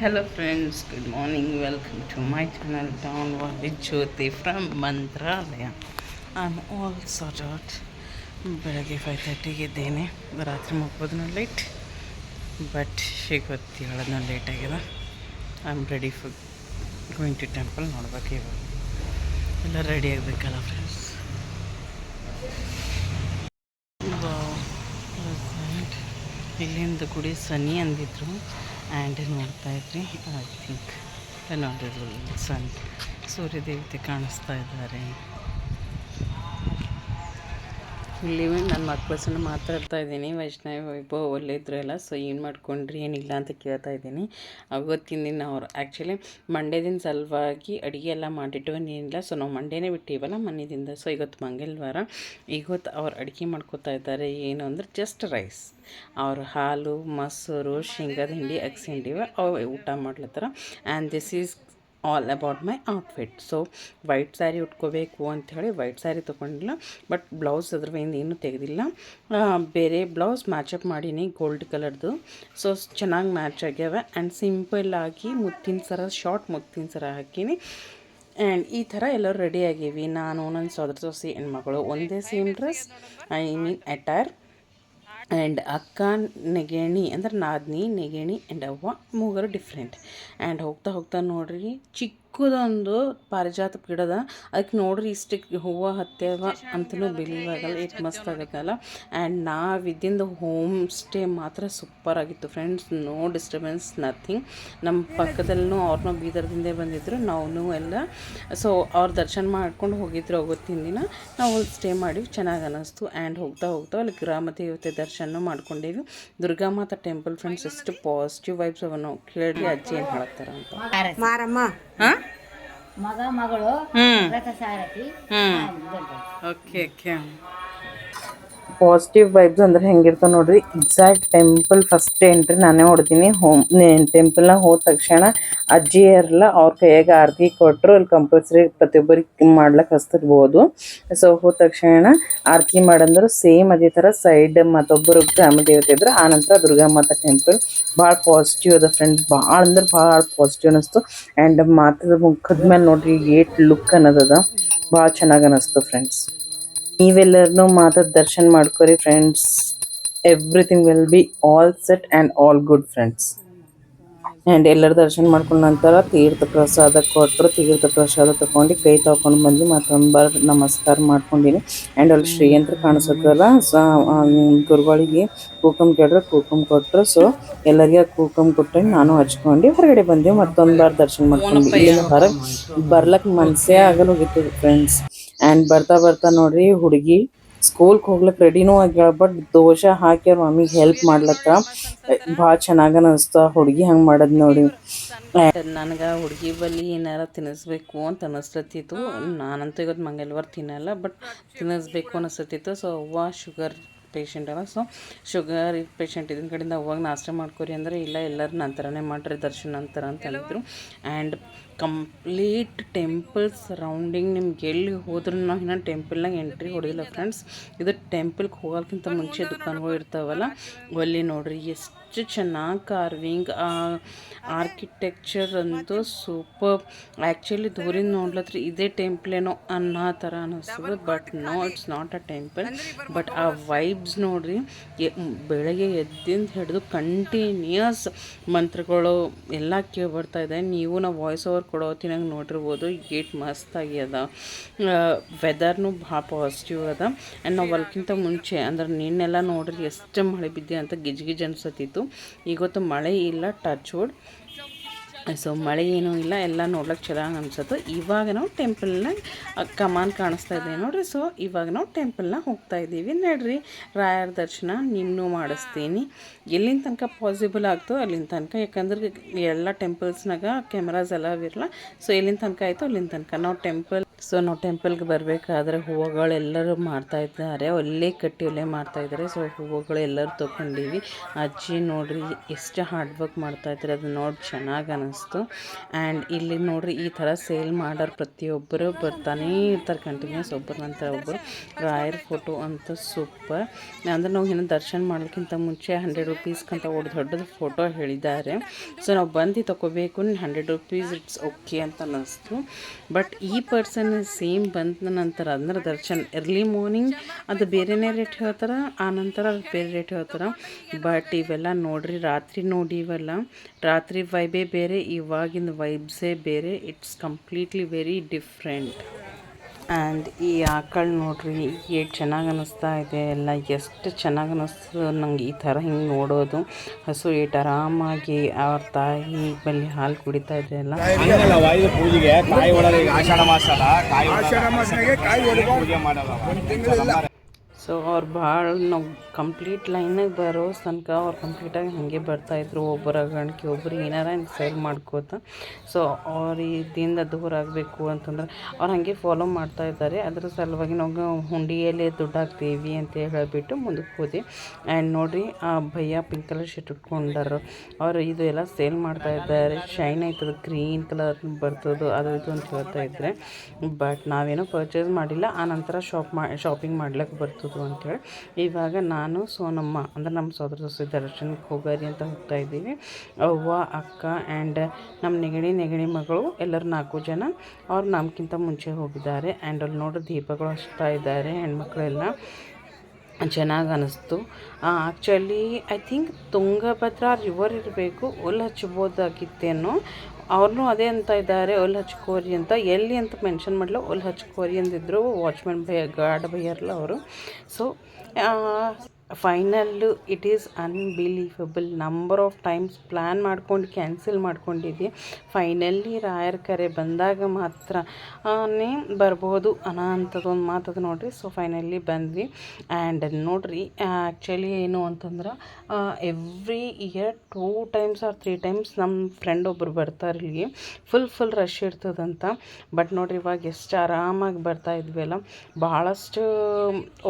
Hello friends, good morning. Welcome to my channel Downward with Jyoti from Mantralaya. I'm all sorted. ಬೆಳಗ್ಗೆ 5:30ಗೆ ಇದ್ದೇನೆ. ರಾತ್ರಿ ಮುಗ್ಬೋದನ್ನ late but ಇವತ್ತು ಹೇಳೋದನ್ನ late ಆಗಿದೆ. I am ready for going to temple. ನೋಡ್ಬೇಕು ಇವಾಗ ಎಲ್ಲ ರೆಡಿ ಆಗಬೇಕಲ್ಲ ಫ್ರೆಂಡ್ಸ್. ಇಲ್ಲಿಂದ ಗುಡಿ ಸನಿ ಅಂದಿದ್ರು ಆ್ಯಂಡ್ ನೋಡ್ತಾಯಿದ್ರಿ. ಐ ಥಿಂಕ್ ನೋಡಿದ್ರು ಸನ್ ಸೂರ್ಯದೇವತೆ ಕಾಣಿಸ್ತಾ ಇದ್ದಾರೆ. ಇಲ್ಲಿ ನನ್ನ ಮಕ್ಕಳ ಸಣ್ಣ ಮಾತಾಡ್ತಾ ಇದ್ದೀನಿ. ವೈಷ್ಣವಿ ವೈಭವ್ ಒಳ್ಳೆಯಿದ್ರು ಎಲ್ಲ. ಸೊ ಏನು ಮಾಡ್ಕೊಂಡ್ರಿ ಏನಿಲ್ಲ ಅಂತ ಕೇಳ್ತಾ ಇದ್ದೀನಿ. ಅವತ್ತಿನ ದಿನ ಅವ್ರು ಆ್ಯಕ್ಚುಲಿ ಮಂಡೇ ದಿನ ಸಲುವಾಗಿ ಅಡುಗೆ ಎಲ್ಲ ಮಾಡಿಟ್ಟು ಏನಿಲ್ಲ. ಸೊ ನಾವು ಮಂಡೇನೇ ಬಿಟ್ಟಿವಲ್ಲ ಮನೆಯಿಂದ. ಸೊ ಇವತ್ತು ಮಂಗಳವಾರ. ಇವತ್ತು ಅವ್ರು ಅಡುಗೆ ಮಾಡ್ಕೋತಾ ಇದ್ದಾರೆ. ಏನು ಅಂದರೆ ಜಸ್ಟ್ ರೈಸ್. ಅವ್ರು ಹಾಲು ಮೊಸರು ಶೇಂಗಾದ ಹಿಂಡಿ ಅಗಸೆ ಹಿಂಡಿವ ಅವು ಊಟ ಮಾಡ್ಲತ್ತಾರ. And this is all about my outfit. So white sari ಉಟ್ಕೋಬೇಕು ಅಂಥೇಳಿ ವೈಟ್ ಸ್ಯಾರಿ ತೊಗೊಂಡಿಲ್ಲ. ಬಟ್ ಬ್ಲೌಸ್ ಅದ್ರ ಮೇಲೆ ಏನೂ ತೆಗೆದಿಲ್ಲ. ಬೇರೆ ಬ್ಲೌಸ್ ಮ್ಯಾಚಪ್ ಮಾಡೀನಿ ಗೋಲ್ಡ್ ಕಲರ್ದು. ಸೊ ಚೆನ್ನಾಗಿ ಮ್ಯಾಚ್ ಆಗ್ಯಾವ. ಆ್ಯಂಡ್ ಸಿಂಪಲ್ಲಾಗಿ ಮುತ್ತಿನ ಸರ ಶಾರ್ಟ್ ಮುತ್ತಿನ ಸರ ಹಾಕೀನಿ. ಆ್ಯಂಡ್ ಈ ಥರ ಎಲ್ಲರೂ ರೆಡಿ ಆಗೀವಿ. ನಾನು ನನ್ನ ಸೋದರ ಸೊಸೆ ಹೆಣ್ಮಗಳು ಒಂದೇ same dress, I mean attire. And ಅಕ್ಕ ನೆಗೇಣಿ ಅಂದ್ರೆ ನಾದಿನಿ ನೆಗೇಣಿ ಆ್ಯಂಡ್ ಅವ್ವ ಮೂಗರು ಡಿಫ್ರೆಂಟ್. ಆ್ಯಂಡ್ ಹೋಗ್ತಾ ನೋಡ್ರಿ ಚಿಕ್ಕದೊಂದು ಪಾರಿಜಾತ ಗಿಡದ ಅದಕ್ಕೆ ನೋಡ್ರಿ ಇಷ್ಟಕ್ಕೆ ಹೂವು ಹತ್ಯವ ಅಂತಲೂ ಬಿಲೀವ್ ಆಗಲ್ಲ. ಎಷ್ಟು ಮಸ್ತ್ ಆಗತ್ತಲ್ಲ. ಆ್ಯಂಡ್ ನಾವಿದ್ದಿಂದ ಹೋಮ್ ಸ್ಟೇ ಮಾತ್ರ ಸೂಪರ್ ಆಗಿತ್ತು ಫ್ರೆಂಡ್ಸ್. No disturbance nothing. ನಮ್ಮ ಪಕ್ಕದಲ್ಲೂ ಅವ್ರನ್ನೂ ಬೀದರ್ದಿಂದೇ ಬಂದಿದ್ದರು. ನಾವು ಎಲ್ಲ ಸೊ ಅವ್ರ ದರ್ಶನ ಮಾಡ್ಕೊಂಡು ಹೋಗಿದ್ರು. ಅವತ್ತಿನ ದಿನ ನಾವು ಸ್ಟೇ ಮಾಡಿವಿ. ಚೆನ್ನಾಗಿ ಅನ್ನಿಸ್ತು. ಆ್ಯಂಡ್ ಹೋಗ್ತಾ ಅಲ್ಲಿ ಗ್ರಾಮ ದೇವತೆ ದರ್ಶನ ಮಾಡ್ಕೊಂಡೇವಿ. ದುರ್ಗಾಮಾತಾ ಟೆಂಪಲ್ ಫ್ರೆಂಡ್ಸ್. ಎಷ್ಟು ಪಾಸಿಟಿವ್ ವೈಬ್ಸ್ ಅವನು ಕೇಳಿ ಅಜ್ಜಿ ಏನು ಹೇಳ್ತಾರ ಅಂತ. ಮಾರಮ್ಮ ಹಾಂ ಮಗ ಮಗಳು ರಥ ಸಾರಥಿ. ಓಕೆ ಪಾಸಿಟಿವ್ ವೈಬ್ಸ್ ಅಂದ್ರೆ ಹೆಂಗಿರ್ತಾವೆ ನೋಡ್ರಿ. ಎಕ್ಸಾಕ್ಟ್ ಟೆಂಪಲ್ ಫಸ್ಟ್ ಎಂಟ್ರಿ ನಾನೇ ಹೊಡ್ತೀನಿ. ಟೆಂಪಲ್ನಾಗ ಹೋದ ತಕ್ಷಣ ಅಜ್ಜಿಯರೆಲ್ಲ ಅವ್ರ ಕೈಯಾಗ ಆರತಿ ಕೊಟ್ಟರು. ಅಲ್ಲಿ ಕಂಪಲ್ಸರಿ ಪ್ರತಿಯೊಬ್ಬರಿಗೆ ಮಾಡ್ಲಿಕ್ಕೆ ಹಚ್ತಿರ್ಬೋದು. ಸೊ ಹೋದ ತಕ್ಷಣ ಆರತಿ ಮಾಡಂದ್ರೆ ಸೇಮ್ ಅದೇ ಥರ ಸೈಡ್ ಮತ್ತೊಬ್ಬರು ಗ್ರಾಮ ದೇವತೆ ಇದ್ರೆ. ಆನಂತರ ದುರ್ಗಾಮಾತಾ ಟೆಂಪಲ್ ಭಾಳ ಪಾಸಿಟಿವ್ ಅದ ಫ್ರೆಂಡ್ಸ್. ಭಾಳ ಅಂದ್ರೆ ಭಾಳ ಪಾಸಿಟಿವ್ ಅನ್ನಿಸ್ತು. ಆ್ಯಂಡ್ ಮಾತದ ಮುಖದ ಮೇಲೆ ನೋಡ್ರಿ ಏಟ್ ಲುಕ್ ಅನ್ನೋದದ. ಭಾಳ ಚೆನ್ನಾಗಿ ಅನ್ನಿಸ್ತು ಫ್ರೆಂಡ್ಸ್. ನೀವೆಲ್ಲರನ್ನೂ ಮಾತಾದ ದರ್ಶನ ಮಾಡ್ಕೊರಿ friends. Everything will be all set and all good friends. And ಎಲ್ಲರ ದರ್ಶನ ಮಾಡ್ಕೊಂಡ ನಂತರ ತೀರ್ಥ ಪ್ರಸಾದ ಕೊಟ್ಟರು. ತೀರ್ಥ ಪ್ರಸಾದ ತೊಗೊಂಡು ಕೈ ತೊಗೊಂಡು ಬಂದು ಮತ್ತೊಂದು ಬಾರ್ ನಮಸ್ಕಾರ ಮಾಡ್ಕೊಂಡಿನಿ. ಆ್ಯಂಡ್ ಅಲ್ಲಿ ಶ್ರೀಯಂತ್ರ ಕಾಣಿಸುತ್ತಲ್ಲ. ಗುರುಗಳಿಗೆ ಕೂಕುಮ್ ಕೇಳಿದ್ರೆ ಕೂಕುಮ್ ಕೊಟ್ಟರು. ಸೊ ಎಲ್ಲರಿಗೆ ಕೂಕುಮ್ ಕೊಟ್ಟು ನಾನು ಹಚ್ಕೊಂಡು ಹೊರಗಡೆ ಬಂದೆವು. ಮತ್ತೊಂದು ಬಾರ್ ದರ್ಶನ ಮಾಡ್ಕೊಂಡು ಇಲ್ಲಿಂದ ಹೊರಗೆ ಬರ್ಲಕ್ಕೆ ಮನಸ್ಸೇ ಆಗಲ್ಲ ಹೋಗಿತ್ತು ಫ್ರೆಂಡ್ಸ್. ಆ್ಯಂಡ್ ಬರ್ತಾ ನೋಡ್ರಿ ಹುಡುಗಿ ಸ್ಕೂಲ್ಗೆ ಹೋಗ್ಲಿಕ್ಕೆ ರೆಡಿನೂ ಆಗ್ಯಾಳ. ಬಟ್ ದೋಷ ಹಾಕಿ ಅವ್ರ ಮಮ್ಮಿಗೆ ಹೆಲ್ಪ್ ಮಾಡ್ಲತ್ತ. ಭಾಳ ಚೆನ್ನಾಗಿ ಅನಿಸ್ತು ಹುಡುಗಿ ಹಂಗೆ ಮಾಡೋದು ನೋಡಿ. ನನಗೆ ಹುಡುಗಿ ಬಲ್ಲಿ ಏನಾರ ತಿನ್ನಿಸ್ಬೇಕು ಅಂತ ಅನಿಸ್ತತಿತ್ತು. ನಾನಂತೂ ಇವತ್ತು ಮಂಗಳವಾರ ತಿನ್ನಲ್ಲ ಬಟ್ ತಿನ್ನಿಸ್ಬೇಕು ಅನಿಸ್ತತಿತ್ತು. ಸೊ ಅವ್ವ ಶುಗರ್ ಪೇಷಂಟ್ ಅಲ್ಲ. ಸೊ ಶುಗರ್ ಪೇಷಂಟ್ ಇದನ್ನ ಕಡೆಯಿಂದ ಅವಾಗ ನಾಷ್ಟ ಮಾಡ್ಕೊರಿ ಅಂದರೆ ಇಲ್ಲ ಎಲ್ಲರೂ ನಂತರನೇ ಮಾಡ್ರಿ ದರ್ಶನ ನಂತರ ಅಂತ ಹೇಳಿದ್ರು. ಆ್ಯಂಡ್ ಕಂಪ್ಲೀಟ್ ಟೆಂಪಲ್ ಸರೌಂಡಿಂಗ್ ನಿಮ್ಗೆ ಎಲ್ಲಿ ಹೋದ್ರೂ ನಾವು ಇನ್ನೊಂದು ಟೆಂಪಲ್ನಾಗ ಎಂಟ್ರಿ ಹೊಡೆದಿಲ್ಲ ಫ್ರೆಂಡ್ಸ್. ಇದು ಟೆಂಪಲ್ಗೆ ಹೋಗೋಕ್ಕಿಂತ ಮುಂಚೆ ದುಕಾನ್ಗಳು ಇರ್ತಾವಲ್ಲ ಅಲ್ಲಿ ನೋಡ್ರಿ ಎಷ್ಟು ಚೆನ್ನಾಗಿ ಕಾರ್ವಿಂಗ್ ಆರ್ಕಿಟೆಕ್ಚರ್ ಅಂತೂ ಸೂಪರ್. ಆ್ಯಕ್ಚುಲಿ ದೂರಿಂದ ನೋಡ್ಲತ್ರಿ ಇದೇ ಟೆಂಪಲೇನೋ ಅನ್ನೋ ಥರ ಅನ್ನಿಸ್ತದೆ. But no, it's not a temple. But ಆ ವೈಬ್ಸ್ ನೋಡ್ರಿ. ಬೆಳಗ್ಗೆ ಎದ್ದಿಂದ ಹಿಡಿದು ಕಂಟಿನ್ಯೂಸ್ ಮಂತ್ರಗಳು ಎಲ್ಲ ಕೇಳ್ಬರ್ತಾ ಇದೆ. ನೀವು ನಾವು ವಾಯ್ಸ್ ಓವರ್ ಕೊಡೋತಿನಾಗ ನೋಡಿರ್ಬೋದು. ಏಟ್ ಮಸ್ತ್ ಆಗ್ಯದ. ವೆದರ್ನು ಭಾಳ ಪಾಸಿಟಿವ್ ಅದ. ಆ್ಯಂಡ್ ನಾವು ಅದಕ್ಕಿಂತ ಮುಂಚೆ ಅಂದ್ರೆ ನಿನ್ನೆಲ್ಲ ನೋಡ್ರಿ ಎಷ್ಟು ಮಳೆ ಬಿದ್ದೆ ಅಂತ ಗಿಜ್ ಅನ್ಸತ್ತಿತ್ತು. ಇವತ್ತು ಮಳೆ ಇಲ್ಲ, ಟಚ್ ವುಡ್. ಸೊ ಮಳೆ ಏನೂ ಇಲ್ಲ, ಎಲ್ಲ ನೋಡ್ಲಿಕ್ಕೆ ಚೆನ್ನಾಗಿ ಅನ್ಸತ್ತು. ಇವಾಗ ನಾವು ಟೆಂಪಲ್ನಾಗ ಕಮಾನ್ ಕಾಣಿಸ್ತಾ ಇದೆ ನೋಡ್ರಿ. ಸೊ ಇವಾಗ ನಾವು ಟೆಂಪಲ್ನಾಗ ಹೋಗ್ತಾ ಇದ್ದೀವಿ ನೋಡ್ರಿ. ರಾಯರ ದರ್ಶನ ನಿಮ್ಮನ್ನೂ ಮಾಡಿಸ್ತೀನಿ. ಎಲ್ಲಿನ ತನಕ ಪಾಸಿಬಲ್ ಆಗ್ತೋ ಅಲ್ಲಿನ ತನಕ. ಯಾಕಂದ್ರೆ ಎಲ್ಲ ಟೆಂಪಲ್ಸ್ನಾಗ ಕ್ಯಾಮ್ರಾಸ್ ಎಲ್ಲ ಇರಲ್ಲ. ಸೊ ಎಲ್ಲಿನ ತನಕ ಆಯಿತು ಅಲ್ಲಿನ ತನಕ ನಾವು ಟೆಂಪಲ್ ಸೊ ನಾವು ಟೆಂಪಲ್ಗೆ ಬರಬೇಕಾದ್ರೆ ಹೂವುಗಳೆಲ್ಲರೂ ಮಾಡ್ತಾಯಿದ್ದಾರೆ, ಒಳ್ಳೆ ಕಟ್ಟಿ ಒಳ್ಳೆ ಮಾಡ್ತಾಯಿದ್ದಾರೆ. ಸೊ ಹೂವುಗಳು ಎಲ್ಲರೂ ತೊಗೊಂಡೀವಿ. ಅಜ್ಜಿ ನೋಡ್ರಿ ಎಷ್ಟು ಹಾರ್ಡ್ ವರ್ಕ್ ಮಾಡ್ತಾಯಿದ್ದಾರೆ, ಅದು ನೋಡಿ ಚೆನ್ನಾಗಿ ಅನ್ನಿಸ್ತು. ಆ್ಯಂಡ್ ಇಲ್ಲಿ ನೋಡ್ರಿ ಈ ಥರ ಸೇಲ್ ಮಾಡೋರು ಪ್ರತಿಯೊಬ್ಬರು ಬರ್ತಾನೇ ಇರ್ತಾರೆ ಕಂಟಿನ್ಯೂಸ್, ಒಬ್ಬರ ನಂತರ ಒಬ್ಬರು. ರಾಯರ್ ಫೋಟೋ ಅಂತ ಸೂಪರ್. ಅಂದರೆ ನಾವು ಇನ್ನು ದರ್ಶನ ಮಾಡೋಕ್ಕಿಂತ ಮುಂಚೆ 100 ರುಪೀಸ್ಗಂತ ದೊಡ್ಡದು ಫೋಟೋ ಹೇಳಿದ್ದಾರೆ. ಸೊ ನಾವು ಬಂದು ತೊಗೋಬೇಕು, 100 ರುಪೀಸ್ ಇಟ್ಸ್ ಓಕೆ ಅಂತ ಅನ್ನಿಸ್ತು. ಬಟ್ ಈ ಪರ್ಸನ್ ಸೇಮ್ ಬಂದ ನಂತರ ಅಂದ್ರೆ ದರ್ಶನ್ ಎರ್ಲಿ ಮಾರ್ನಿಂಗ್ ಅದು ಬೇರೆಯೇ ರೇಟ್ ಹೇಳ್ತಾರೆ, ಆ ನಂತರ ಅದು ಬೇರೆ ರೇಟ್ ಹೇಳ್ತಾರೆ. ಬಟ್ ಇವೆಲ್ಲ ನೋಡ್ರಿ ರಾತ್ರಿ ನೋಡಿವಲ್ಲ, ರಾತ್ರಿ ವೈಬೇ ಬೇರೆ, ಇವಾಗಿನ ವೈಬ್ಸೇ ಬೇರೆ. It's completely very different. And ಈ ಆಕಳು ನೋಡ್ರಿ ಎಷ್ಟು ಚೆನ್ನಾಗಿ ಅನ್ನಿಸ್ತಾ ಇದೆ, ಎಲ್ಲ ಎಷ್ಟು ಚೆನ್ನಾಗಿ ಅನ್ನಿಸ್ತದೆ ನಂಗೆ ಈ ಥರ ಹಿಂಗೆ ನೋಡೋದು. ಹಸು ಎಷ್ಟು ಆರಾಮಾಗಿ ಅವ್ರ ತಾಯಿ ಬಳಿ ಹಾಲು ಕುಡಿತಾ ಇದೆ ಅಲ್ಲ. ಪೂಜೆಗೆ ಕಾಯಿ ಒಳಗೆ ಆಷಾಢ ಮಾಸ ಅಲ್ಲ, ಕಾಯಿ ಪೂಜೆ ಮಾಡಲ್ಲ. ಸೊ ಅವ್ರು ಭಾಳ ನಾವು ಕಂಪ್ಲೀಟ್ ಲೈನಾಗೆ ಬರೋ ತನಕ ಅವ್ರು ಕಂಪ್ಲೀಟಾಗಿ ಹಾಗೆ ಬರ್ತಾಯಿದ್ರು, ಒಬ್ಬರ ಗಂಟೆ ಒಬ್ಬರು ಏನಾರ ಸೇಲ್ ಮಾಡ್ಕೋತ. ಸೊ ಅವ್ರು ಇದರಿಂದ ದೂರ ಆಗಬೇಕು ಅಂತಂದ್ರೆ ಅವ್ರು ಹಾಗೆ ಫಾಲೋ ಮಾಡ್ತಾಯಿದ್ದಾರೆ. ಅದ್ರ ಸಲುವಾಗಿ ನಾವು ಹುಂಡಿಯಲ್ಲೇ ದುಡ್ಡು ಹಾಕ್ತೀವಿ ಅಂತ ಹೇಳಿಬಿಟ್ಟು ಮುಂದಕ್ಕೆ ಹೋದೆ. ಆ್ಯಂಡ್ ನೋಡಿರಿ ಆ ಭಯ್ಯ ಪಿಂಕ್ ಕಲರ್ ಶರ್ಟ್ ಉಟ್ಕೊಂಡಾರ, ಅವ್ರು ಇದು ಎಲ್ಲ ಸೇಲ್ ಮಾಡ್ತಾಯಿದ್ದಾರೆ. ಶೈನ್ ಆಯ್ತದ, ಗ್ರೀನ್ ಕಲರ್ ಬರ್ತದೆ ಅದು ಇದು ಅಂತ ಹೇಳ್ತಾಯಿದ್ರೆ. ಬಟ್ ನಾವೇನೋ ಪರ್ಚೇಸ್ ಮಾಡಿಲ್ಲ, ಆ ನಂತರ ಶಾಪಿಂಗ್ ಮಾಡ್ಲಿಕ್ಕೆ ಬರ್ತದೆ ಅಂತೇಳಿ ಇವಾಗ ನಾನು ಸೋನಮ್ಮ ಅಂದರೆ ನಮ್ಮ ಸೋದರ ಸೊಸೆ ದರ್ಶನಕ್ಕೆ ಹೋಗೋರಿ ಅಂತ ಹೋಗ್ತಾ ಇದ್ದೀವಿ. ಅವ್ವ, ಅಕ್ಕ ಆ್ಯಂಡ್ ನಮ್ಮ ನೆಗಡಿ ಮಗಳು ಎಲ್ಲರೂ 4 ಜನ. ಅವ್ರು ನಮ್ಗಿಂತ ಮುಂಚೆ ಹೋಗಿದ್ದಾರೆ. ಆ್ಯಂಡ್ ಅಲ್ಲಿ ನೋಡ್ರಿ ದೀಪಗಳು ಹಚ್ತಾ ಇದ್ದಾರೆ ಹೆಣ್ಮಕ್ಳೆಲ್ಲ, ಚೆನ್ನಾಗಿ ಅನ್ನಿಸ್ತು. Actually I think Tungabhadra river ಇರಬೇಕು, ಹುಲ್ಲು ಹಚ್ಬೋದಾಗಿತ್ತೇನೋ. ಅವ್ರನ್ನೂ ಅದೇ ಅಂತ ಇದ್ದಾರೆ, ಹುಲ್ಲು ಹಚ್ಕೋರಿ ಅಂತ. ಎಲ್ಲಿ ಅಂತ ಮೆನ್ಷನ್ ಮಾಡಲು ಹುಲ್ಲು ಹಚ್ಕೋರಿ ಅಂದಿದ್ರು ವಾಚ್ಮೆನ್ ಗಾರ್ಡ್ ಭಯ್ಯರಲ್ಲ ಅವರು. So final it is unbelievable. Number of times plan ಮಾಡ್ಕೊಂಡು ಕ್ಯಾನ್ಸಲ್ ಮಾಡ್ಕೊಂಡಿದ್ದೆ. ಫೈನಲಿ ರಾಯರ್ ಕರೆ ಬಂದಾಗ ಮಾತ್ರ ಬರ್ಬೋದು ಅನ್ನೋ ಅಂಥದ್ದೊಂದು ಮಾತದು ನೋಡಿರಿ. ಸೊ ಫೈನಲಿ ಬಂದ್ವಿ. ಆ್ಯಂಡ್ ನೋಡಿರಿ ಆ್ಯಕ್ಚುಲಿ ಏನು ಅಂತಂದ್ರೆ every year 2 times or 3 times ನಮ್ಮ ಫ್ರೆಂಡ್ ಒಬ್ಬರು ಬರ್ತಾರೆ ಇಲ್ಲಿಗೆ. Full rush ಇರ್ತದಂತ. ಬಟ್ ನೋಡಿರಿ ಇವಾಗ ಎಷ್ಟು ಆರಾಮಾಗಿ ಬರ್ತಾ ಇದ್ವಿ ಅಲ್ಲ, ಭಾಳಷ್ಟು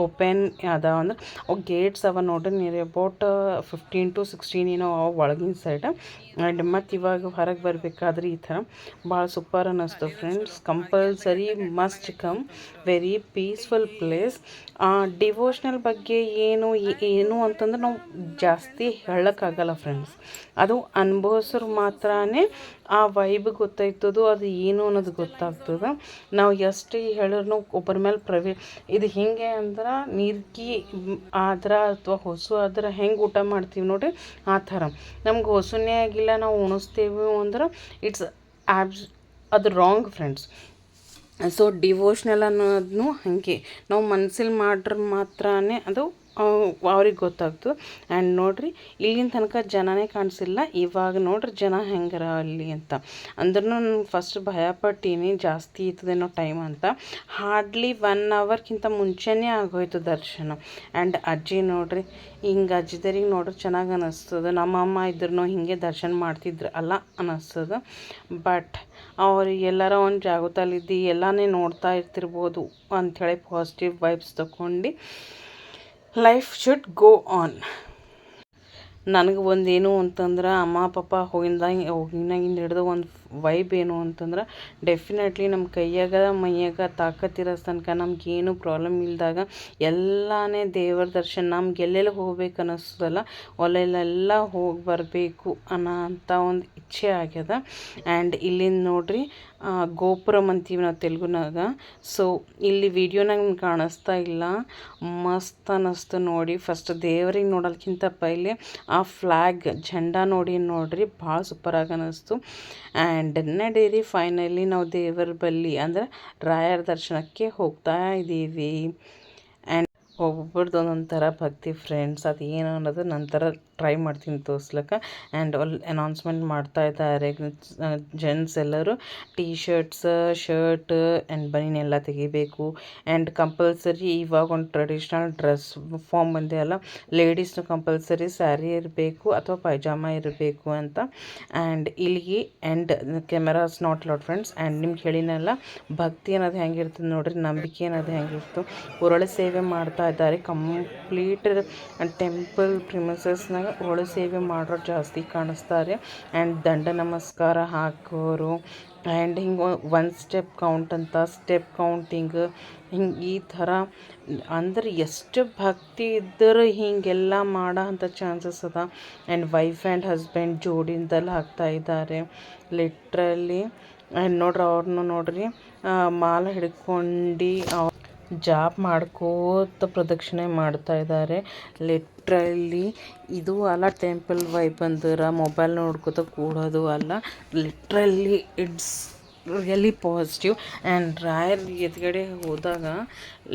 ಓಪನ್ ಅದಾವ. ಅಂದ್ರೆ ಅವು ಗೇಟ್ಸ್ ಅವ ನೋಡ್ರಿ, ನಿಯರ್ ಅಬೌಟ್ 15 to 16 ಏನೋ ಅವ ಒಳಗಿನ ಸೈಡ್. ಆ್ಯಂಡ್ ಮತ್ತು ಇವಾಗ ಹೊರಗೆ ಬರಬೇಕಾದ್ರೆ ಈ ಥರ ಭಾಳ ಸೂಪರ್ ಅನ್ನಿಸ್ತು friends. Compulsory must come, very peaceful place. Devotional ಬಗ್ಗೆ ಏನು ಅಂತಂದ್ರೆ ನಾವು ಜಾಸ್ತಿ ಹೇಳೋಕ್ಕಾಗಲ್ಲ ಫ್ರೆಂಡ್ಸ್, ಅದು ಅನುಭವಿಸೋರು ಮಾತ್ರನೇ ಆ ವೈಬ್ ಗೊತ್ತಾಯ್ತದೋ, ಅದು ಏನು ಅನ್ನೋದು ಗೊತ್ತಾಗ್ತದೆ. ನಾವು ಎಷ್ಟು ಹೇಳಿದ್ರು ಒಬ್ಬರ ಮೇಲೆ ಇದು ಹಿಂಗೆ ಅಂದ್ರೆ ನೀರ್ಗಿ ಆದ್ರೆ ಅಥವಾ ಹೊಸು ಆದ್ರೆ ಹೆಂಗೆ ಊಟ ಮಾಡ್ತೀವಿ ನೋಡಿರಿ ಆ ಥರ. ನಮ್ಗೆ ಹೊಸುನೇ ಆಗಿಲ್ಲ, ನಾವು ಉಣಿಸ್ತೇವೆ ಅಂದ್ರೆ ಇಟ್ಸ್ ಅದು ರಾಂಗ್ ಫ್ರೆಂಡ್ಸ್. ಸೊ ಡಿವೋಷ್ನಲ್ ಅನ್ನೋದನ್ನು ಹಾಗೆ ನಾವು ಮನಸ್ಸಲ್ಲಿ ಮಾಡ್ರೆ ಮಾತ್ರನೇ ಅದು ಅವ್ರಿಗೆ ಗೊತ್ತಾಗ್ತದೆ. ಆ್ಯಂಡ್ ನೋಡಿರಿ ಇಲ್ಲಿನ ತನಕ ಜನನೇ ಕಾಣಿಸಿಲ್ಲ, ಇವಾಗ ನೋಡ್ರಿ ಜನ ಹೆಂಗಾರ ಅಲ್ಲಿ ಅಂತ. ಅಂದ್ರೂ ನಾನು ಫಸ್ಟ್ ಭಯಪಟ್ಟೀನಿ ಜಾಸ್ತಿ ಇರ್ತದೇನೋ ಟೈಮ್ ಅಂತ. ಹಾರ್ಡ್ಲಿ 1 hourಕ್ಕಿಂತ ಮುಂಚೆನೇ ಆಗೋಯ್ತು ದರ್ಶನ. ಆ್ಯಂಡ್ ಅಜ್ಜಿ ನೋಡ್ರಿ ಹಿಂಗೆ ಅಜ್ಜಿದರಿಗೆ ನೋಡ್ರಿ ಚೆನ್ನಾಗಿ ಅನ್ನಿಸ್ತದೆ. ನಮ್ಮ ಅಮ್ಮ ಇದ್ರೂ ಹಿಂಗೆ ದರ್ಶನ ಮಾಡ್ತಿದ್ರು ಅಲ್ಲ ಅನ್ನಿಸ್ತದೆ. ಬಟ್ ಅವ್ರು ಎಲ್ಲರ ಒಂದು ಜಾಗದಲ್ಲಿದ್ದು ಎಲ್ಲನೇ ನೋಡ್ತಾ ಇರ್ತಿರ್ಬೋದು ಅಂಥೇಳಿ ಪಾಸಿಟಿವ್ ವೈಬ್ಸ್ ತೊಗೊಂಡು ಲೈಫ್ ಶುಡ್ ಗೋ ಆನ್. ನನಗೆ ಒಂದೇನು ಅಂತಂದ್ರೆ ಅಮ್ಮ ಪಾಪ ಹೋಗಿನಾಗಿಂದ ಹಿಡಿದು ಒಂದು ವೈಬ್ ಏನು ಅಂತಂದ್ರೆ ಡೆಫಿನೆಟ್ಲಿ ನಮ್ಮ ಕೈಯಾಗ ಮೈಯಾಗ ತಾಕತ್ತಿರೋ ತನಕ ನಮಗೇನು ಪ್ರಾಬ್ಲಮ್ ಇಲ್ದಾಗ ಎಲ್ಲನೇ ದೇವರ ದರ್ಶನ ನಮ್ಗೆ ಎಲ್ಲೆಲ್ಲಿ ಹೋಗ್ಬೇಕು ಅನ್ನಿಸ್ತದಲ್ಲ ಅಲ್ಲೆಲ್ಲ ಹೋಗಿ ಬರಬೇಕು ಅನ್ನೋ ಅಂಥ ಒಂದು ಇಚ್ಛೆ ಆಗ್ಯದ. ಆ್ಯಂಡ್ ಇಲ್ಲಿಂದ ನೋಡ್ರಿ ಗೋಪುರಂ ಅಂತೀವಿ ನಾವು ತೆಲುಗುನಾಗ. ಸೊ ಇಲ್ಲಿ ವಿಡಿಯೋನಾಗ ಕಾಣಿಸ್ತಾ ಇಲ್ಲ, ಮಸ್ತ್ ಅನ್ನಿಸ್ತು ನೋಡಿ. ಫಸ್ಟ್ ದೇವ್ರಿಗೆ ನೋಡೋದಕ್ಕಿಂತ ಪೈಲೆ ಆ ಫ್ಲ್ಯಾಗ್ ಝಂಡಾ ನೋಡ್ರಿ ಭಾಳ ಸೂಪರಾಗಿ ಅನ್ನಿಸ್ತು. ಆ್ಯಂಡ್ ನಡೀರಿ ಫೈನಲಿ ನಾವು ದೇವರ ಬಳಿ ಅಂದ್ರೆ ರಾಯರ ದರ್ಶನಕ್ಕೆ ಹೋಗ್ತಾ ಇದ್ದೀವಿ. ಆ್ಯಂಡ್ ಒಬ್ಬೊಬ್ರದ್ದು ಒಂದೊಂದು ಥರ ಭಕ್ತಿ ಫ್ರೆಂಡ್ಸ್, ಅದು ಏನು ಅನ್ನೋದು ನಂತರ ಟ್ರೈ ಮಾಡ್ತೀನಿ ತೋರ್ಸ್ಲಿಕ್ಕೆ. ಆ್ಯಂಡ್ ಅಲ್ಲಿ ಅನೌನ್ಸ್ಮೆಂಟ್ ಮಾಡ್ತಾ ಇದ್ದಾರೆ ಜೆಂಟ್ಸ್ ಎಲ್ಲರೂ ಟೀ ಶರ್ಟ್ಸ್ ಶರ್ಟ್ ಆ್ಯಂಡ್ ಬನೀನ್ ಎಲ್ಲ ತೆಗಿಬೇಕು. ಆ್ಯಂಡ್ ಕಂಪಲ್ಸರಿ ಇವಾಗ ಒಂದು ಟ್ರೆಡಿಷ್ನಲ್ ಡ್ರೆಸ್ ಫಾರ್ಮ್ ಬಂದೆಯಲ್ಲ, ಲೇಡೀಸ್ನು ಕಂಪಲ್ಸರಿ ಸ್ಯಾರಿ ಇರಬೇಕು ಅಥವಾ ಪೈಜಾಮ ಇರಬೇಕು ಅಂತ. ಆ್ಯಂಡ್ ಇಲ್ಲಿಗೆ and cameras not loud friends. And ನಿಮ್ಗೆ ಹೇಳಿನಲ್ಲ ಭಕ್ತಿ ಅನ್ನೋದು ಹೆಂಗಿರ್ತದೆ ನೋಡ್ರಿ, ನಂಬಿಕೆ ಅನ್ನೋದು ಹೆಂಗಿರ್ತು. ಒರಳ ಸೇವೆ ಮಾಡ್ತಾ ಇದ್ದಾರೆ. ಕಂಪ್ಲೀಟ್ ಟೆಂಪಲ್ ಪ್ರಿಮಿಸಸ್ನಾಗ ಒಳ ಸೇವೆ ಮಾಡೋರು ಜಾಸ್ತಿ ಕಾಣಿಸ್ತಾರೆ. ಆ್ಯಂಡ್ ದಂಡ ನಮಸ್ಕಾರ ಹಾಕೋರು ಆ್ಯಂಡ್ ಹಿಂಗೆ ಒನ್ ಸ್ಟೆಪ್ ಕೌಂಟ್ ಅಂತ ಸ್ಟೆಪ್ ಕೌಂಟಿಂಗ್ ಹಿಂಗೆ ಈ ಥರ ಅಂದ್ರೆ ಎಷ್ಟು ಭಕ್ತಿ ಇದ್ದರೂ ಹೀಗೆಲ್ಲ ಮಾಡೋ ಅಂಥ ಚಾನ್ಸಸ್ ಅದ. ಆ್ಯಂಡ್ ವೈಫ್ ಆ್ಯಂಡ್ ಹಸ್ಬೆಂಡ್ ಜೋಡಿಂದಲ್ಲಿ ಹಾಕ್ತಾ ಇದ್ದಾರೆ ಲಿಟ್ರಲಿ. ಆ್ಯಂಡ್ ನೋಡ್ರಿ ಅವ್ರನ್ನೂ ನೋಡ್ರಿ ಮಾಲೆ ಹಿಡ್ಕೊಂಡು ಜಾಪ್ ಮಾಡ್ಕೋತ ಪ್ರದಕ್ಷಿಣೆ ಮಾಡ್ತಾ ಇದ್ದಾರೆ ಲಿಟ್ರಲಿ. ಇದು ಅಲ್ಲ ಟೆಂಪಲ್ ವೈಬ್ ಅಂದ್ರೆ ಮೊಬೈಲ್ ನೋಡ್ಕೋತ ಕೂಡೋದು ಅಲ್ಲ, literally it's really positive. And ರಾಯರ್ ಎದುರುಗಡೆ ಹೋದಾಗ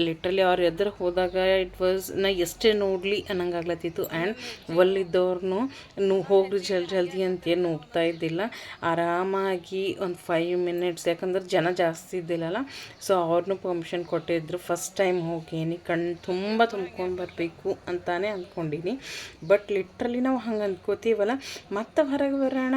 ಲಿಟ್ರಲಿ ಅವ್ರು ಎದುರು ಹೋದಾಗ ಇಟ್ ವಾಸ್ ನಾ ಎಷ್ಟೇ ನೋಡಲಿ ಅನ್ನಂಗಾಗ್ಲತ್ತಿತ್ತು. ಆ್ಯಂಡ್ ಒಲ್ಲಿದ್ದವ್ರನ್ನೂ ಹೋಗ್ರಿ ಜಲ್ದಿ ಅಂತೇನು ಹೋಗ್ತಾ ಇದ್ದಿಲ್ಲ, ಆರಾಮಾಗಿ ಒಂದು 5 ಮಿನಿಟ್ಸ್, ಯಾಕಂದ್ರೆ ಜನ ಜಾಸ್ತಿ ಇದ್ದಿಲ್ಲಲ್ಲ, ಸೊ ಅವ್ರನ್ನೂ ಪರ್ಮಿಷನ್ ಕೊಟ್ಟಿದ್ರು. ಫಸ್ಟ್ ಟೈಮ್ ಹೋಗೀನಿ, ತುಂಬ ತುಂಬ್ಕೊಂಡು ಬರಬೇಕು ಅಂತಾನೆ ಅಂದ್ಕೊಂಡೀನಿ. ಬಟ್ ಲಿಟ್ರಲಿ ನಾವು ಹಂಗೆ ಅಂದ್ಕೋತೀವಲ್ಲ, ಮತ್ತೆ ಹೊರಗೆ ಬರೋಣ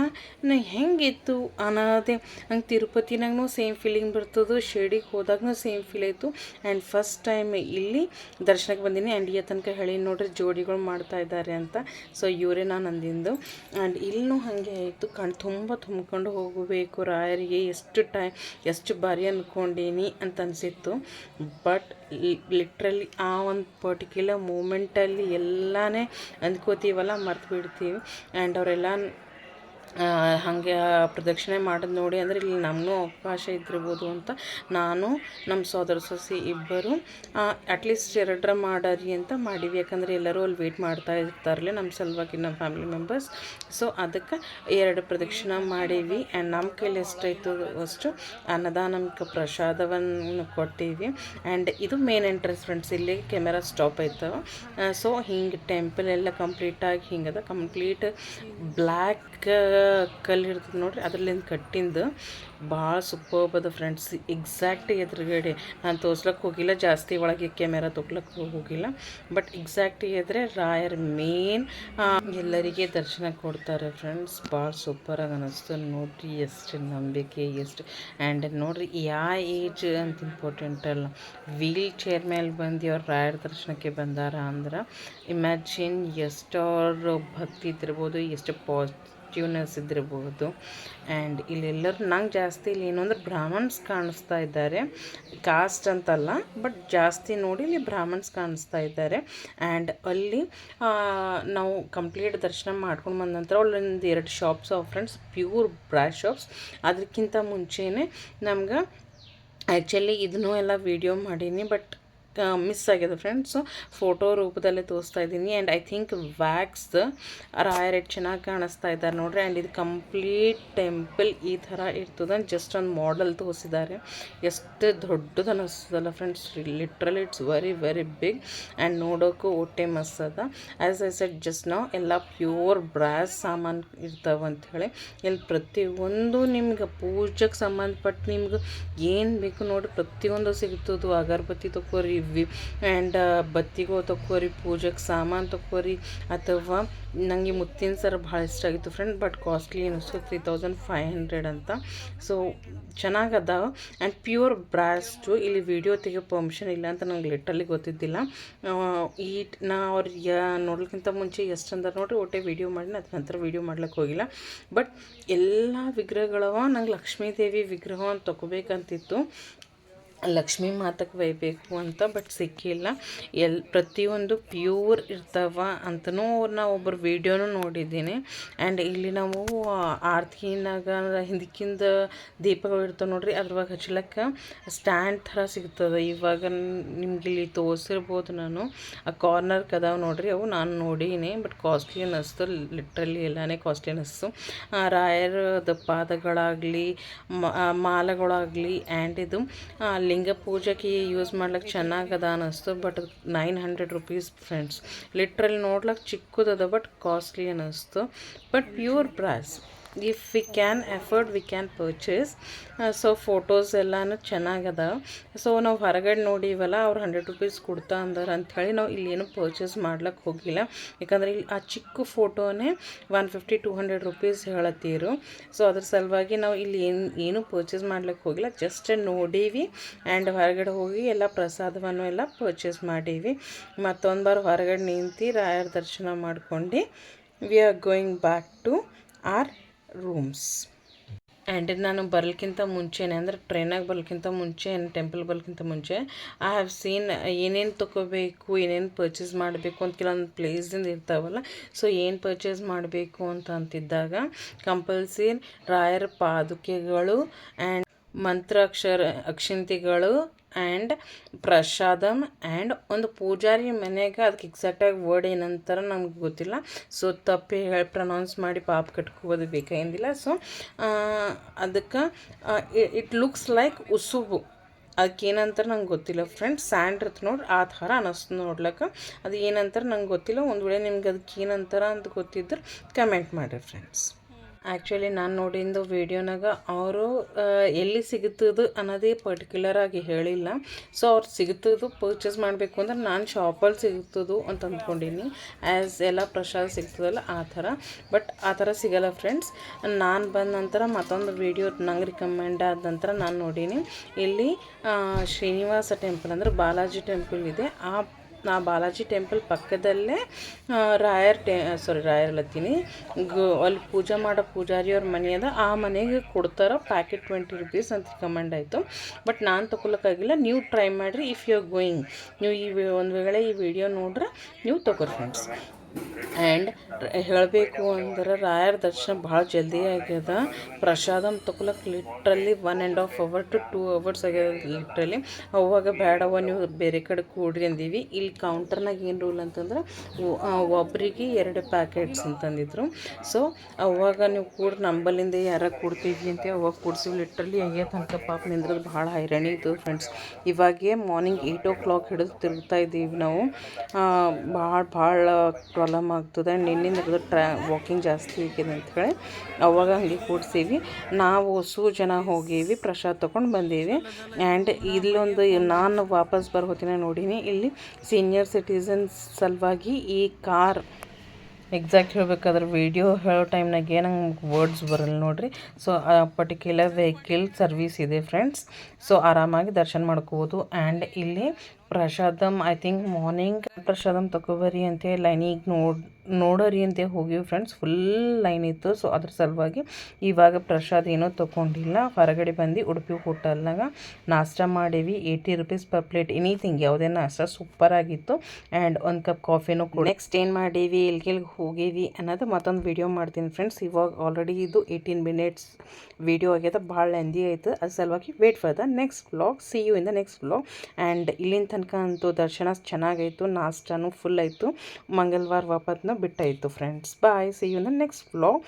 ನಾ ಹೆಂಗಿತ್ತು ಅನ್ನೋದೇ ಹಂಗೆ. ತಿರುಪತಿನಾಗೂ ಸೇಮ್ ಫೀಲಿಂಗ್ ಬರ್ತದೆ, ಶಿರ್ಡಿಗೆ ಹೋದಾಗೂ ಸೇಮ್ ಫೀಲ್ ಆಯಿತು. ಆ್ಯಂಡ್ ಫಸ್ಟ್ ಟೈಮ್ ಇಲ್ಲಿ ದರ್ಶನಕ್ಕೆ ಬಂದೀನಿ. ಆ್ಯಂಡ್ ಈ ತನಕ ಹೇಳಿ ನೋಡ್ರಿ ಜೋಡಿಗಳು ಮಾಡ್ತಾ ಇದ್ದಾರೆ ಅಂತ, ಸೊ ಇವರೇ ನಾನು ಅಂದಿಂದು. ಆ್ಯಂಡ್ ಇಲ್ಲೂ ಹಾಗೆ ಆಯಿತು, ತುಂಬ ತುಂಬ್ಕೊಂಡು ಹೋಗಬೇಕು ರಾಯರಿಗೆ. ಎಷ್ಟು ಬಾರಿ ಅಂದ್ಕೊಂಡೀನಿ ಅಂತ ಅನಿಸಿತ್ತು. ಬಟ್ ಲಿಟ್ರಲಿ ಆ ಒಂದು ಪರ್ಟಿಕ್ಯುಲರ್ ಮೂಮೆಂಟಲ್ಲಿ ಎಲ್ಲನೇ ಅಂದ್ಕೋತೀವಲ್ಲ ಮರ್ತು ಬಿಡ್ತೀವಿ. ಆ್ಯಂಡ್ ಅವರೆಲ್ಲ ಹಾಗೆ ಪ್ರದಕ್ಷಿಣೆ ಮಾಡೋದು ನೋಡಿ ಅಂದರೆ ಇಲ್ಲಿ ನಮಗೂ ಅವಕಾಶ ಇದ್ದಿರ್ಬೋದು ಅಂತ ನಾನು ನಮ್ಮ ಸೋದರ ಸೊಸೆ ಇಬ್ಬರು ಅಟ್ಲೀಸ್ಟ್ 2 ಮಾಡರಿ ಅಂತ ಮಾಡೀವಿ. ಯಾಕಂದರೆ ಎಲ್ಲರೂ ಅಲ್ಲಿ ವೆಯ್ಟ್ ಮಾಡ್ತಾ ಇರ್ತಾರಲ್ಲ ನಮ್ಮ ಸಲುವಾಗಿ, ನಮ್ಮ ಫ್ಯಾಮಿಲಿ ಮೆಂಬರ್ಸ್. ಸೊ ಅದಕ್ಕೆ 2 ಪ್ರದಕ್ಷಿಣೆ ಮಾಡೀವಿ. ಆ್ಯಂಡ್ ನಮ್ಮ ಕೈಲಿ ಎಷ್ಟಾಯಿತು ಅಷ್ಟು ಅನ್ನದಾನಕ್ಕೆ ಪ್ರಸಾದವನ್ನು ಕೊಟ್ಟೀವಿ. ಆ್ಯಂಡ್ ಇದು ಮೇನ್ ಎಂಟ್ರೆನ್ಸ್ ಫ್ರೆಂಡ್ಸ್, ಇಲ್ಲಿ ಕ್ಯಾಮೆರಾ ಸ್ಟಾಪ್ ಆಯ್ತವೆ. ಸೊ ಹಿಂಗೆ ಟೆಂಪಲ್ ಎಲ್ಲ ಕಂಪ್ಲೀಟಾಗಿ ಹಿಂಗದ, ಕಂಪ್ಲೀಟ್ ಬ್ಲ್ಯಾಕ್ ಕಲ್ಲು ಇರ್ತದೆ ನೋಡ್ರಿ, ಅದರಲ್ಲಿಂದ ಕಟ್ಟಿಂದು ಭಾಳ ಸೂಪರ್ಬ್ ಅದ ಫ್ರೆಂಡ್ಸ್. ಎಕ್ಸಾಕ್ಟ್ ಎದುರುಗಡೆ ನಾನು ತೋರ್ಸ್ಲಕ್ಕೆ ಹೋಗಿಲ್ಲ, ಜಾಸ್ತಿ ಒಳಗೆ ಕ್ಯಾಮೆರಾ ತೊಗೊಳಕ್ಕೆ ಹೋಗಿಲ್ಲ. ಬಟ್ ಎಕ್ಸಾಕ್ಟ್ ಎದುರೆ ರಾಯರ್ ಮೇನ್ ಎಲ್ಲರಿಗೆ ದರ್ಶನ ಕೊಡ್ತಾರೆ ಫ್ರೆಂಡ್ಸ್. ಭಾಳ ಸೂಪರಾಗಿ ಅನ್ನಿಸ್ತು ನೋಡ್ರಿ. ಎಷ್ಟು ನಂಬಿಕೆ, ಎಷ್ಟು ಆ್ಯಂಡ್ ನೋಡ್ರಿ ಯಾವ ಏಜ್ ಅಂತ ಇಂಪಾರ್ಟೆಂಟ್ ಅಲ್ಲ, ವೀಲ್ ಚೇರ್ ಮೇಲೆ ಬಂದು ಅವ್ರು ರಾಯರ್ ದರ್ಶನಕ್ಕೆ ಬಂದಾರ ಅಂದ್ರೆ ಇಮ್ಯಾಜಿನ್ ಎಷ್ಟು ಅವ್ರ ಭಕ್ತಿ ಇದ್ದಿರ್ಬೋದು, ಎಷ್ಟು ಪಾಸಿಟಿವ್ನೆಸ್ ಇದ್ದಿರ್ಬೋದು. ಆ್ಯಂಡ್ ಇಲ್ಲೆಲ್ಲರೂ ನಂಗೆ ಜಾಸ್ತಿ ಇಲ್ಲಿ ಏನು ಅಂದ್ರೆ ಬ್ರಾಹ್ಮಣ್ಸ್ ಕಾಣಿಸ್ತಾ ಇದ್ದಾರೆ, ಕಾಸ್ಟ್ ಅಂತಲ್ಲ ಬಟ್ ಜಾಸ್ತಿ ನೋಡಿ ಇಲ್ಲಿ ಬ್ರಾಹ್ಮಣ್ಸ್ ಕಾಣಿಸ್ತಾ ಇದ್ದಾರೆ. ಆ್ಯಂಡ್ ಅಲ್ಲಿ ನಾವು ಕಂಪ್ಲೀಟ್ ದರ್ಶನ ಮಾಡ್ಕೊಂಡು ಬಂದ ನಂತರ ಅಲ್ಲೊಂದು 2 ಶಾಪ್ಸ್ ಅವ ಫ್ರೆಂಡ್ಸ್, ಪ್ಯೂರ್ ಬ್ರಾಶ್ ಶಾಪ್ಸ್. ಅದಕ್ಕಿಂತ ಮುಂಚೆನೇ ನಮ್ಗೆ ಆ್ಯಕ್ಚುಲಿ ಇದನ್ನೂ ಎಲ್ಲ ವೀಡಿಯೋ ಮಾಡೀನಿ, ಬಟ್ ಮಿಸ್ ಆಗಿದೆ ಫ್ರೆಂಡ್ಸು. ಫೋಟೋ ರೂಪದಲ್ಲೇ ತೋರಿಸ್ತಾ ಇದ್ದೀನಿ. ಆ್ಯಂಡ್ ಐ ಥಿಂಕ್ ವ್ಯಾಕ್ಸ್ ರಾಯರ್ ಚೆನ್ನಾಗಿ ಕಾಣಿಸ್ತಾ ಇದ್ದಾರೆ ನೋಡ್ರಿ. ಆ್ಯಂಡ್ ಇದು ಕಂಪ್ಲೀಟ್ ಟೆಂಪಲ್ ಈ ಥರ ಇರ್ತದೆ, ಜಸ್ಟ್ ಒಂದು ಮಾಡೆಲ್ ತೋರಿಸಿದ್ದಾರೆ. ಎಷ್ಟು ದೊಡ್ಡದು ಅನ್ನಿಸ್ತದಲ್ಲ friends, literally it's very very big. And ನೋಡೋಕ್ಕೂ ಒಟ್ಟೆ ಮಸ್ತ್ ಅದ. ಆ್ಯಸ್ ಐ ಸೆಡ್ ಜಸ್ಟ್ ನಾವು ಎಲ್ಲ ಪ್ಯೂರ್ ಬ್ರಾಸ್ ಸಾಮಾನು ಇರ್ತಾವೆ ಅಂಥೇಳಿ. ಇಲ್ಲಿ ಪ್ರತಿಯೊಂದು ನಿಮ್ಗೆ ಪೂಜೆಗೆ ಸಂಬಂಧಪಟ್ಟು ನಿಮ್ಗೆ ಏನು ಬೇಕು ನೋಡಿ ಪ್ರತಿಯೊಂದು ಸಿಗ್ತದೆ. ಅಗರಬತ್ತಿ ತಗೋರಿ, ಆ್ಯಂಡ್ ಬತ್ತಿಗೂ ತಗೋರಿ, ಪೂಜೆಗೆ ಸಾಮಾನು ತಗೋರಿ, ಅಥವಾ ನನಗೆ ಮುತ್ತಿನ ಸರ ಭಾಳ ಇಷ್ಟ ಆಗಿತ್ತು ಫ್ರೆಂಡ್, ಬಟ್ ಕಾಸ್ಟ್ಲಿ ಅನ್ನಿಸ್ತು, 3500 ಅಂತ. ಸೊ ಚೆನ್ನಾಗದಾವ ಆ್ಯಂಡ್ ಪ್ಯೂರ್ ಬ್ರಾಸ್ಟು. ಇಲ್ಲಿ ವಿಡಿಯೋ ತೆಗಿಯೋ ಪರ್ಮಿಷನ್ ಇಲ್ಲ ಅಂತ ನಂಗೆ ಲಿಟ್ರಲಿ ಗೊತ್ತಿದ್ದಿಲ್ಲ. ನಾ ಅವ್ರಿಗೆ ನೋಡ್ಲಿಕ್ಕಿಂತ ಮುಂಚೆ ಎಷ್ಟು ಅಂದಾರೆ ನೋಡ್ರಿ, ಒಟ್ಟೆ ವೀಡಿಯೋ ಮಾಡಿ ಅದ್ರ ನಂತರ ವೀಡಿಯೋ ಮಾಡ್ಲಿಕ್ಕೆ ಹೋಗಿಲ್ಲ. ಬಟ್ ಎಲ್ಲ ವಿಗ್ರಹಗಳವ. ನಂಗೆ ಲಕ್ಷ್ಮೀ ದೇವಿ ವಿಗ್ರಹ ಅಂತ ತೊಗೋಬೇಕಂತಿತ್ತು, ಲಕ್ಷ್ಮೀ ಮಾತಕ್ಕೆ ಒಯ್ಯಬೇಕು ಅಂತ, ಬಟ್ ಸಿಕ್ಕಿಲ್ಲ. ಪ್ರತಿಯೊಂದು ಪ್ಯೂರ್ ಇರ್ತಾವ ಅಂತನೂ ನಾ ಒಬ್ಬರು ವೀಡಿಯೋನೂ ನೋಡಿದ್ದೀನಿ. ಆ್ಯಂಡ್ ಇಲ್ಲಿ ನಾವು ಆರತಿನಾಗ ಹಿಂದಕ್ಕಿಂದ ದೀಪಗಳು ಇರ್ತಾವೆ ನೋಡ್ರಿ, ಅದ್ರವಾಗ ಹಚ್ಲಕ್ಕೆ ಸ್ಟ್ಯಾಂಡ್ ಥರ ಸಿಗ್ತದೆ. ಇವಾಗ ನಿಮ್ಗೆ ಇಲ್ಲಿ ತೋರಿಸಿರ್ಬೋದು ನಾನು, ಆ ಕಾರ್ನರ್ಗೆ ಅದಾವೆ ನೋಡ್ರಿ, ಅವು ನಾನು ನೋಡೀನಿ. ಬಟ್ ಕಾಸ್ಟ್ಲಿ ಅನ್ನಿಸ್ತು, ಲಿಟ್ರಲಿ ಎಲ್ಲನೇ ಕಾಸ್ಟ್ಲಿ ಅನ್ನಿಸ್ತು. ರಾಯರದ ಪಾದಗಳಾಗಲಿ, ಮಾಲೆಗಳಾಗಲಿ, ಆ್ಯಂಡ್ ಇದು ಲಿಂಗ ಪೂಜೆಗೆ ಯೂಸ್ ಮಾಡ್ಲಿಕ್ಕೆ ಚೆನ್ನಾಗದ ಅನ್ನಿಸ್ತು ಬಟ್ 900 ರುಪೀಸ್ ಫ್ರೆಂಡ್ಸ್. ಲಿಟ್ರಲಿ ನೋಡ್ಲಿಕ್ಕೆ ಚಿಕ್ಕದದ ಬಟ್ ಕಾಸ್ಟ್ಲಿ ಅನ್ನಿಸ್ತು but pure brass. If we can afford we can purchase. So photos ಎಲ್ಲನೂ ಚೆನ್ನಾಗದ. ಸೊ ನಾವು ಹೊರಗಡೆ ನೋಡಿವಲ್ಲ ಅವ್ರು 100 ರುಪೀಸ್ ಕೊಡ್ತಾ ಅಂದಾರೆ ಅಂಥೇಳಿ ನಾವು ಇಲ್ಲೇನು ಪರ್ಚೇಸ್ ಮಾಡ್ಲಿಕ್ಕೆ ಹೋಗಿಲ್ಲ. ಯಾಕಂದರೆ ಇಲ್ಲಿ ಆ ಚಿಕ್ಕ ಫೋಟೋನೇ 150-200 ರುಪೀಸ್ ಹೇಳತ್ತೀರು. ಸೊ ಅದ್ರ ಸಲುವಾಗಿ ನಾವು ಇಲ್ಲಿ ಏನು ಪರ್ಚೇಸ್ ಮಾಡ್ಲಿಕ್ಕೆ ಹೋಗಿಲ್ಲ, ಜಸ್ಟ್ ನೋಡೀವಿ ಆ್ಯಂಡ್ ಹೊರಗಡೆ ಹೋಗಿ ಎಲ್ಲ ಪ್ರಸಾದವನ್ನು ಎಲ್ಲ ಪರ್ಚೇಸ್ ಮಾಡೀವಿ. ಮತ್ತೊಂದು ಬಾರ್ ಹೊರಗಡೆ ನಿಂತು ರಾಯರ ದರ್ಶನ ಮಾಡ್ಕೊಂಡು we are going back to our rooms. And ನಾನು ಬರಲಿಕ್ಕಿಂತ ಮುಂಚೆನೇ ಅಂದರೆ ಟ್ರೈನಾಗ ಬರಲಿಕ್ಕಿಂತ ಮುಂಚೆ ಟೆಂಪಲ್ ಬರಲಿಕ್ಕಿಂತ ಮುಂಚೆ ಐ ಹ್ಯಾವ್ ಸೀನ್ ಏನೇನು ತೊಗೋಬೇಕು, ಏನೇನು ಪರ್ಚೇಸ್ ಮಾಡಬೇಕು ಅಂತ ಕೆಲವೊಂದು ಪ್ಲೇಸಿಂದ ಇರ್ತಾವಲ್ಲ. ಸೊ ಏನು ಪರ್ಚೇಸ್ ಮಾಡಬೇಕು ಅಂತ ಅಂತಿದ್ದಾಗ ಕಂಪಲ್ಸರಿ ರಾಯರ ಪಾದುಕೆಗಳು ಆ್ಯಂಡ್ ಅಕ್ಷಿಂತೆಗಳು ಆ್ಯಂಡ್ ಪ್ರಸಾದಮ್ ಆ್ಯಂಡ್ ಒಂದು ಪೂಜಾರಿ ಮನೆಗೆ ಅದಕ್ಕೆ ಎಕ್ಸಾಕ್ಟಾಗಿ ವರ್ಡ್ ಏನಂತಾರೆ ನಮ್ಗೆ ಗೊತ್ತಿಲ್ಲ. ಸೊ ತಪ್ಪಿ ಹೇಳಿ ಪ್ರನೌನ್ಸ್ ಮಾಡಿ ಪಾಪ ಕಟ್ಕೋಬೋದು ಬೇಕಾಗಿಂದಿಲ್ಲ. ಸೊ ಅದಕ್ಕೆ ಇಟ್ ಲುಕ್ಸ್ ಲೈಕ್ ಉಸುಬು, ಅದಕ್ಕೆ ಏನಂತಾರೆ ನಂಗೆ ಗೊತ್ತಿಲ್ಲ ಫ್ರೆಂಡ್ಸ್. ಸ್ಯಾಂಡ್ ಇರುತ್ತೆ ನೋಡಿ ಆ ಥರ ಅನ್ನಿಸ್ತು ನೋಡ್ಲಿಕ್ಕೆ. ಅದು ಏನಂತಾರೆ ನಂಗೆ ಗೊತ್ತಿಲ್ಲ. ಒಂದು ವೇಳೆ ನಿಮ್ಗೆ ಅದಕ್ಕೆ ಏನಂತಾರೆ ಅಂತ ಗೊತ್ತಿದ್ರೆ ಕಮೆಂಟ್ ಮಾಡಿರಿ ಫ್ರೆಂಡ್ಸ್. ಆ್ಯಕ್ಚುಲಿ ನಾನು ನೋಡಿದ್ದು ವೀಡಿಯೋನಾಗ ಅವರು ಎಲ್ಲಿ ಸಿಗುತ್ತದು ಅನ್ನೋದೇ ಪರ್ಟಿಕ್ಯುಲರಾಗಿ ಹೇಳಿಲ್ಲ. ಸೊ ಅವ್ರು ಸಿಗುತ್ತದು ಪರ್ಚೇಸ್ ಮಾಡಬೇಕು ಅಂದ್ರೆ ನಾನು ಶಾಪಲ್ಲಿ ಸಿಗುತ್ತದು ಅಂತ ಅಂದ್ಕೊಂಡೀನಿ. ಆ್ಯಸ್ ಎಲ್ಲ ಪ್ರಸಾದ ಸಿಗ್ತದಲ್ಲ ಆ ಥರ. ಬಟ್ ಆ ಥರ ಸಿಗಲ್ಲ ಫ್ರೆಂಡ್ಸ್. ನಾನು ಬಂದ ನಂತರ ಮತ್ತೊಂದು ವೀಡಿಯೋ ನಂಗೆ ರಿಕಮೆಂಡ್ ಆದ ನಂತರ ನಾನು ನೋಡೀನಿ. ಇಲ್ಲಿ ಶ್ರೀನಿವಾಸ ಟೆಂಪಲ್ ಅಂದರೆ ಬಾಲಾಜಿ ಟೆಂಪಲ್ ಇದೆ. ಆ ಬಾಲಾಜಿ ಟೆಂಪಲ್ ಪಕ್ಕದಲ್ಲೇ ರಾಯರ್ಲತ್ತೀನಿ ಅಲ್ಲಿ ಪೂಜೆ ಮಾಡೋ ಪೂಜಾರಿಯವ್ರ ಮನೆ ಅದ. ಆ ಮನೆಗೆ ಕೊಡ್ತಾರೋ ಪ್ಯಾಕೆಟ್ 20 ರುಪೀಸ್ ಅಂತ ರಿಕಮೆಂಡ್ ಆಯಿತು. ಬಟ್ ನಾನು ತೊಗೊಳಕ್ಕಾಗಿಲ್ಲ. ನೀವು ಟ್ರೈ ಮಾಡಿರಿ. ಇಫ್ ಯು ಆರ್ ಗೋಯಿಂಗ್, ನೀವು ಒಂದು ವೇಳೆ ಈ ವಿಡಿಯೋ ನೋಡ್ರೆ ನೀವು ತೊಗೊರಿ ಫ್ರೆಂಡ್ಸ್. ಆ್ಯಂಡ್ ಹೇಳಬೇಕು ಅಂದ್ರೆ ರಾಯರ ದರ್ಶನ ಭಾಳ ಜಲ್ದಿ ಆಗ್ಯದ. ಪ್ರಸಾದಮ್ ತೊಗೊಳಕ್ಕೆ ಲಿಟ್ರಲಿ 1.5 hour to 2 hours ಆಗ್ಯದ ಲಿಟ್ರಲಿ. ಅವಾಗ ಬೇಡವ ನೀವು ಬೇರೆ ಕಡೆ ಕೂಡ್ರಿ ಅಂದೀವಿ. ಇಲ್ಲಿ ಕೌಂಟರ್ನಾಗ ಏನು ರೂಲ್ ಅಂತಂದ್ರೆ ಒಬ್ಬರಿಗೆ 2 ಪ್ಯಾಕೆಟ್ಸ್ ಅಂತಂದಿದ್ರು. ಸೊ ಅವಾಗ ನೀವು ಕೂಡ ನಂಬಲ್ಲಿಂದ ಯಾರ ಕೊಡ್ತೀವಿ ಅಂತ ಅವಾಗ ಕೊಡ್ಸಿವಿ. ಲಿಟ್ರಲಿ ಅಯ್ಯ ತನಕ ಪಾಪ ನಿಂದ್ರದ್ದು ಭಾಳ ಹೈರಾಣಿ ಇತ್ತು ಫ್ರೆಂಡ್ಸ್. ಇವಾಗೇ ಮಾರ್ನಿಂಗ್ 8 o'clock ಹಿಡಿದು ತಿರುಗ್ತಾ ಇದ್ದೀವಿ ನಾವು. ಭಾಳ ಪ್ರಾಬ್ಲಮ್ ಆಗ್ತದೆ. ಆ್ಯಂಡ್ ನಿನ್ನಿಂದ ವಾಕಿಂಗ್ ಜಾಸ್ತಿ ಆಗಿದೆ ಅಂಥೇಳಿ ಅವಾಗ ಹಂಗೆ ಕೂಡ್ಸೀವಿ. ನಾವು ಜನ ಹೋಗೀವಿ, ಪ್ರಸಾದ ತೊಗೊಂಡು ಬಂದೀವಿ. ಆ್ಯಂಡ್ ಇಲ್ಲೊಂದು ನಾನು ವಾಪಸ್ ಹೊತ್ತಿನ ನೋಡೀನಿ. ಇಲ್ಲಿ ಸೀನಿಯರ್ ಸಿಟಿಸನ್ಸ್ ಸಲುವಾಗಿ ಈ ಕಾರ್ ಎಕ್ಸಾಕ್ಟ್ ಹೇಳಬೇಕಾದ್ರೆ ವೀಡಿಯೋ ಹೇಳೋ ಟೈಮ್ನಾಗೆ ನಂಗೆ ವರ್ಡ್ಸ್ ಬರಲ್ಲ ನೋಡಿರಿ. ಸೊ ಆ ಪರ್ಟಿಕ್ಯುಲರ್ ವೆಹಿಕಲ್ ಸರ್ವಿಸ್ ಇದೆ ಫ್ರೆಂಡ್ಸ್. ಸೊ ಆರಾಮಾಗಿ ದರ್ಶನ ಮಾಡ್ಕೋಬೋದು. ಆ್ಯಂಡ್ ಇಲ್ಲಿ Prasadam I think morning Prasadam ತೊಗೊಬರಿ ಅಂತ ಲೈನಿಗೆ ನೋಡೋರಿ ಅಂತ ಹೋಗಿವಿ ಫ್ರೆಂಡ್ಸ್. ಫುಲ್ ಲೈನ್ ಇತ್ತು. ಸೊ ಅದ್ರ ಸಲುವಾಗಿ ಇವಾಗ ಪ್ರಸಾದ ಏನೂ ತೊಗೊಂಡಿಲ್ಲ. ಹೊರಗಡೆ ಬಂದು ಉಡುಪಿ ಹೋಟೆಲ್ನಾಗ ನಾಷ್ಟ ಮಾಡೀವಿ. 80 ರುಪೀಸ್ ಪರ್ ಪ್ಲೇಟ್. ಎನಿಥಿಂಗ್ ಯಾವುದೇ ನಾಷ್ಟ ಸೂಪರ್ ಆಗಿತ್ತು. ಆ್ಯಂಡ್ ಒಂದು ಕಪ್ ಕಾಫಿನೂ ಕೂಡ. ನೆಕ್ಸ್ಟ್ ಏನು ಮಾಡೀವಿ, ಎಲ್ಲಿಗೆ ಹೋಗೀವಿ ಅನ್ನೋದು ಮತ್ತೊಂದು ವೀಡಿಯೋ ಮಾಡ್ತೀನಿ ಫ್ರೆಂಡ್ಸ್. ಇವಾಗ ಆಲ್ರೆಡಿ ಇದು 18 minutes ವೀಡಿಯೋ ಆಗ್ಯದ. ಭಾಳ ಲೆಂದಿ ಆಯಿತು. ಅದ್ರ ಸಲುವಾಗಿ wait for the next vlog. See you in the next vlog. And ಇಲ್ಲಿನ ತನಕ ಅಂತೂ ದರ್ಶನ ಚೆನ್ನಾಗಾಯಿತು. ನಾಷ್ಟನೂ ಫುಲ್ ಆಯಿತು. ಮಂಗಳವಾರ ವಾಪಸ್ನ ಬಿಟ್ಟಾಯಿತು friends. Bye. See you in the next vlog.